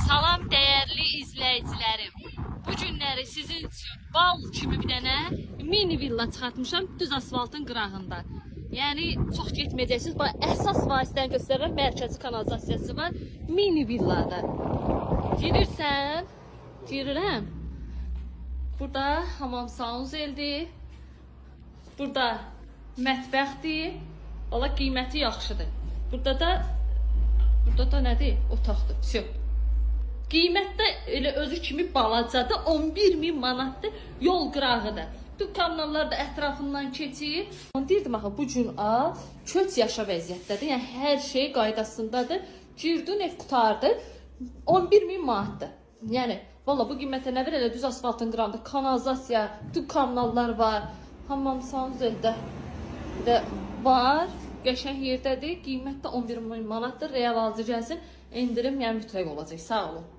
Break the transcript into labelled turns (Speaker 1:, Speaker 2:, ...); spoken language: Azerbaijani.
Speaker 1: Salam dəyərli izləyicilərim. Bu günləri sizin üçün bal kimi bir dənə mini villa çıxartmışam düz asfaltın qırağında. Yəni çox getməyəcəksiniz. Bax əsas vasitəni göstərirəm. Mərkəzi kanalizasiyası var. Mini villada. Girirsən, girirəm. Burada hamam sanuzeldir. Burada mətbəxdir. Valla qiyməti yaxşıdır. Burada da nədir? Otaqdır. Всё. Qiymətdə elə özü kimi balacadır. 11.000 manatdır. Yol qırağıdır. Dükkanlar da ətrafından keçir. Deyirdim axı bu gün köç yaşa vəziyyətdədir. Yəni hər şey qaydasındadır. Girdin ev qutardı. 11.000 manatdır. Yəni valla bu qiymətə nə verir? Elə düz asfaltın qırağında kanalizasiya, dükkanlar var. Hamam sanuzeldə də var. Qəşəng yerdədir. Qiymət də 11.000 manatdır. Real alıcı gəlsin. İndirim yəni mütləq olacaq. Sağ olun.